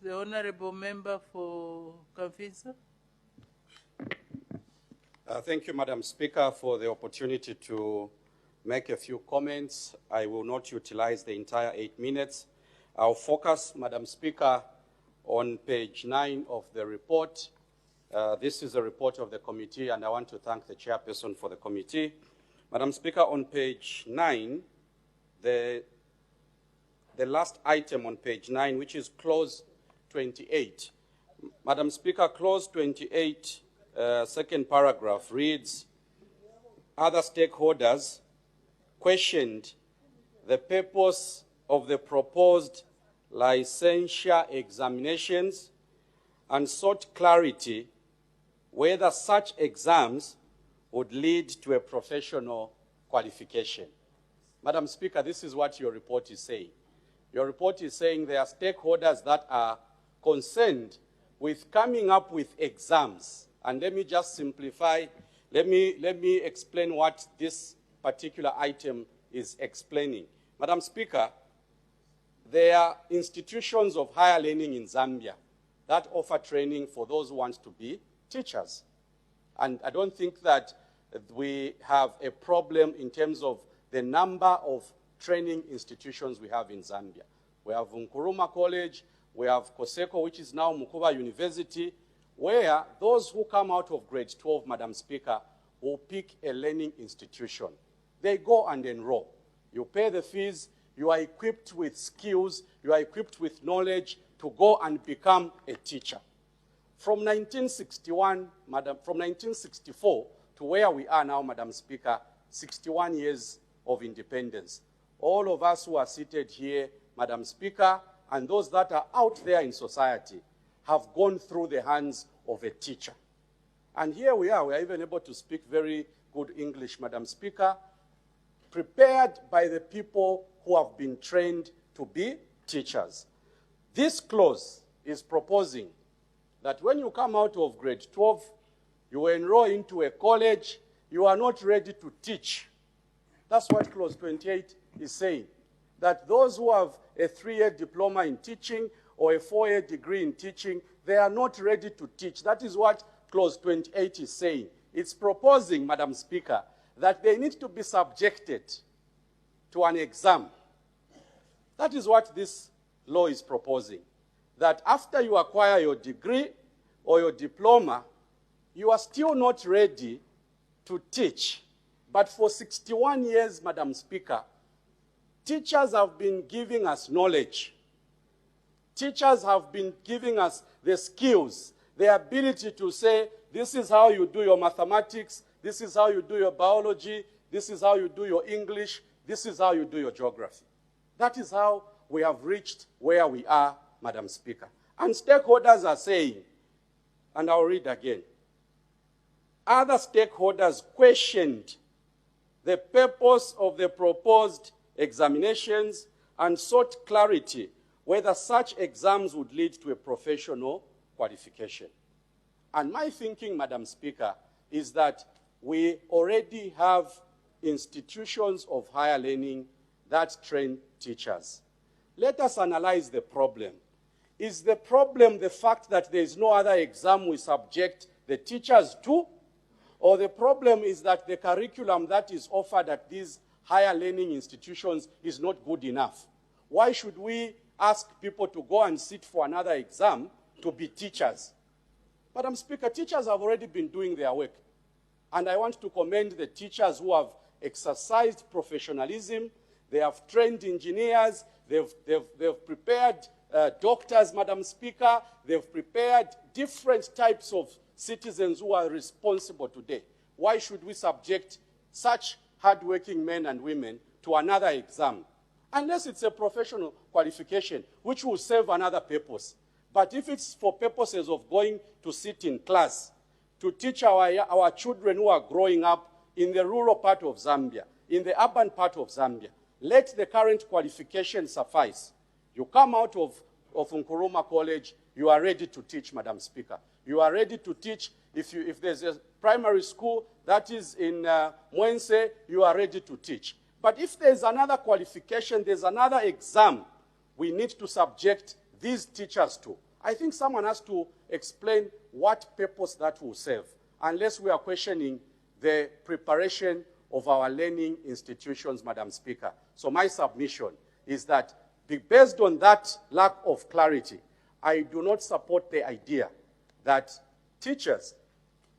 The Honorable Member for Kamfisa. Thank you, Madam Speaker, for the opportunity to make a few comments. I will not utilize the entire 8 minutes. I'll focus, Madam Speaker, on page 9 of the report. This is a report of the committee, and I want to thank the chairperson for the committee. Madam Speaker, on page 9, the last item on page 9, which is clause 28. Madam Speaker, clause 28, second paragraph reads, other stakeholders questioned the purpose of the proposed licensure examinations and sought clarity whether such exams would lead to a professional qualification. Madam Speaker, this is what your report is saying. Your report is saying there are stakeholders that are concerned with coming up with exams. And let me just simplify. Let me explain what this particular item is explaining. Madam Speaker, there are institutions of higher learning in Zambia that offer training for those who want to be teachers. And I don't think that we have a problem in terms of the number of training institutions we have in Zambia. We have Nkurumah College, we have Koseko, which is now Mukuba University, where those who come out of grade 12, Madam Speaker, will pick a learning institution. They go and enroll. You pay the fees, you are equipped with skills, you are equipped with knowledge to go and become a teacher. From 1964 to where we are now, Madam Speaker, 61 years of independence. All of us who are seated here, Madam Speaker, and those that are out there in society have gone through the hands of a teacher. And here we are even able to speak very good English, Madam Speaker, prepared by the people who have been trained to be teachers. This clause is proposing that when you come out of grade 12, you enroll into a college, you are not ready to teach. That's what clause 28 is saying, that those who have a 3-year diploma in teaching or a 4-year degree in teaching, they are not ready to teach. That is what clause 28 is saying. It's proposing, Madam Speaker, that they need to be subjected to an exam. That is what this law is proposing, that after you acquire your degree or your diploma, you are still not ready to teach. But for 61 years, Madam Speaker, teachers have been giving us knowledge. Teachers have been giving us the skills, the ability to say, this is how you do your mathematics, this is how you do your biology, this is how you do your English, this is how you do your geography. That is how we have reached where we are, Madam Speaker. And stakeholders are saying, and I'll read again, other stakeholders questioned the purpose of the proposed examinations and sought clarity whether such exams would lead to a professional qualification. And my thinking, Madam Speaker, is that we already have institutions of higher learning that train teachers. Let us analyze the problem. Is the problem the fact that there is no other exam we subject the teachers to? Or the problem is that the curriculum that is offered at these higher learning institutions is not good enough? Why should we ask people to go and sit for another exam to be teachers? Madam Speaker, teachers have already been doing their work. And I want to commend the teachers who have exercised professionalism. They have trained engineers. They've prepared doctors, Madam Speaker. They've prepared different types of citizens who are responsible today. Why should we subject such hardworking men and women to another exam? Unless it's a professional qualification, which will serve another purpose. But if it's for purposes of going to sit in class, to teach our children who are growing up in the rural part of Zambia, in the urban part of Zambia, let the current qualification suffice. You come out of Nkurumah College, you are ready to teach, Madam Speaker. You are ready to teach. If there's a primary school that is in Mwense, you are ready to teach. But if there's another qualification, there's another exam we need to subject these teachers to. I think someone has to explain what purpose that will serve, unless we are questioning the preparation of our learning institutions, Madam Speaker. So my submission is that, based on that lack of clarity, I do not support the idea that teachers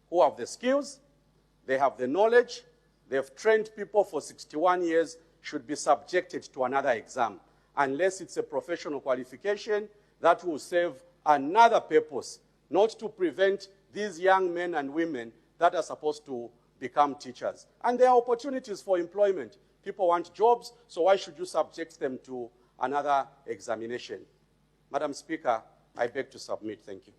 who have the skills, they have the knowledge, they've trained people for 61 years, should be subjected to another exam, unless it's a professional qualification that will serve another purpose, not to prevent these young men and women that are supposed to become teachers. And there are opportunities for employment. People want jobs, so why should you subject them to another examination? Madam Speaker, I beg to submit. Thank you.